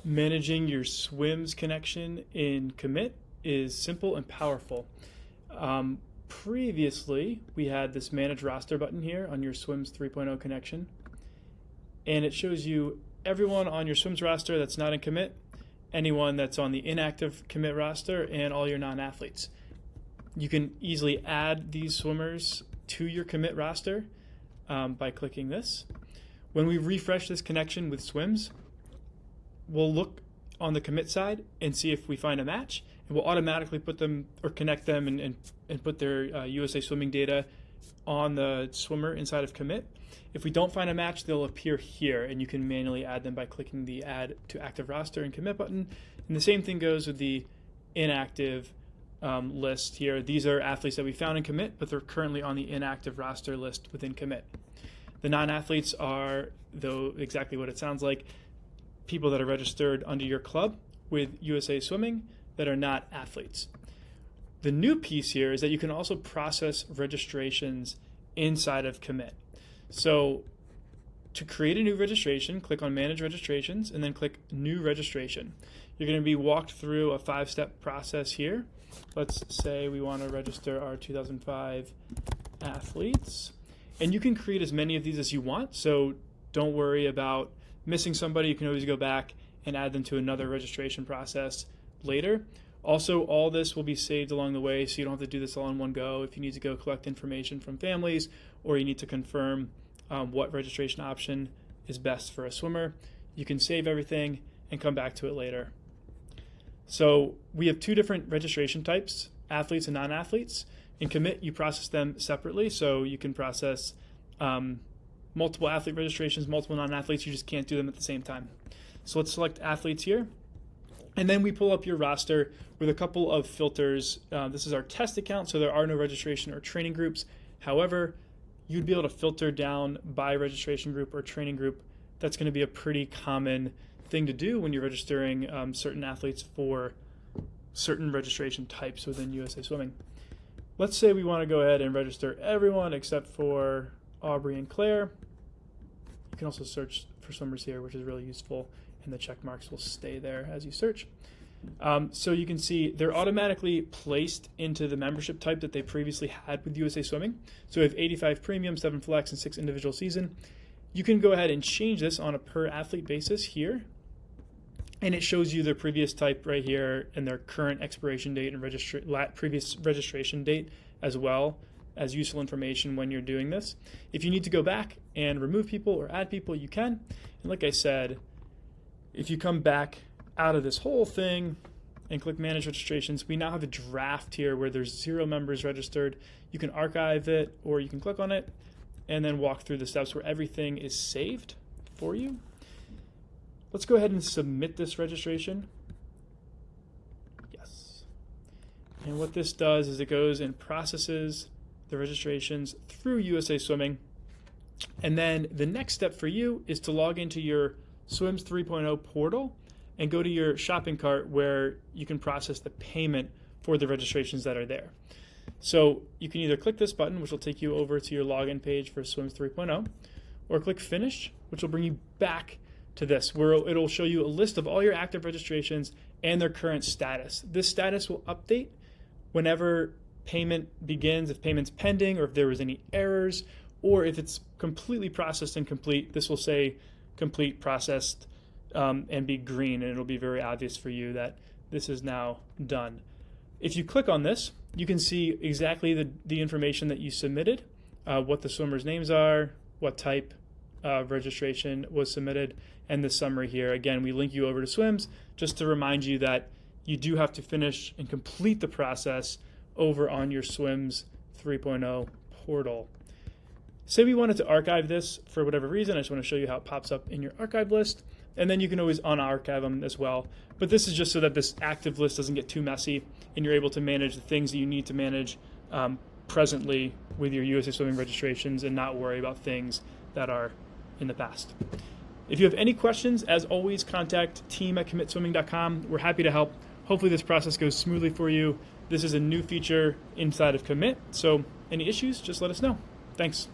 Managing your swims connection in Commit is simple and powerful. Previously, we had this Manage Roster button here on your Swims 3.0 connection, and it shows you everyone on your Swims roster that's not in Commit, anyone that's on the inactive Commit roster, and all your non-athletes. You can easily add these swimmers to your Commit roster by clicking this. When we refresh this connection with Swims, we'll look on the Commit side and see if we find a match, and we'll automatically put them or connect them and put their USA Swimming data on the swimmer inside of Commit. If we don't find a match, they'll appear here, and you can manually add them by clicking the Add to Active Roster and Commit button. And the same thing goes with the inactive list here. These are athletes that we found in Commit, but they're currently on the inactive roster list within Commit. The non-athletes are, though, exactly what it sounds like, people that are registered under your club with USA Swimming that are not athletes. The new piece here is that you can also process registrations inside of Commit. So to create a new registration, click on Manage Registrations and then click New Registration. You're going to be walked through a 5-step process here. Let's say we want to register our 2005 athletes. And you can create as many of these as you want, so don't worry about missing somebody. You can always go back and add them to another registration process later. Also, all this will be saved along the way, so you don't have to do this all in one go. If you need to go collect information from families, or you need to confirm what registration option is best for a swimmer, you can save everything and come back to it later. So we have two different registration types, athletes and non-athletes. In Commit, you process them separately, so you can process multiple athlete registrations, multiple non-athletes. You just can't do them at the same time. So let's select athletes here. And then we pull up your roster with a couple of filters. This is our test account, so there are no registration or training groups. However, you'd be able to filter down by registration group or training group. That's going to be a pretty common thing to do when you're registering certain athletes for certain registration types within USA Swimming. Let's say we want to go ahead and register everyone except for Aubrey and Claire. You can also search for swimmers here, which is really useful, and the check marks will stay there as you search. So you can see they're automatically placed into the membership type that they previously had with USA Swimming. So we have 85 premium, 7 flex, and 6 individual season. You can go ahead and change this on a per athlete basis here, and it shows you their previous type right here and their current expiration date and previous registration date, as well as useful information when you're doing this. If you need to go back and remove people or add people, you can. And like I said, if you come back out of this whole thing and click Manage Registrations, we now have a draft here where there's 0 members registered. You can archive it, or you can click on it and then walk through the steps where everything is saved for you. Let's go ahead and submit this registration. Yes. And what this does is it goes and processes the registrations through USA Swimming. And then the next step for you is to log into your Swims 3.0 portal and go to your shopping cart where you can process the payment for the registrations that are there. So you can either click this button, which will take you over to your login page for Swims 3.0, or click Finish, which will bring you back to this, where it'll show you a list of all your active registrations and their current status. This status will update whenever payment begins, if payment's pending, or if there was any errors, or if it's completely processed and complete. This will say complete, processed, and be green, and it'll be very obvious for you that this is now done. If you click on this, you can see exactly the information that you submitted, what the swimmers' names are, what type of registration was submitted, and the summary here. Again, we link you over to Swims just to remind you that you do have to finish and complete the process over on your Swims 3.0 portal. Say we wanted to archive this for whatever reason. I just want to show you how it pops up in your archive list, and then you can always unarchive them as well. But this is just so that this active list doesn't get too messy and you're able to manage the things that you need to manage presently with your USA Swimming registrations and not worry about things that are in the past. If you have any questions, as always, contact team@commitswimming.com. We're happy to help. Hopefully this process goes smoothly for you. This is a new feature inside of Commit, so any issues, just let us know. Thanks.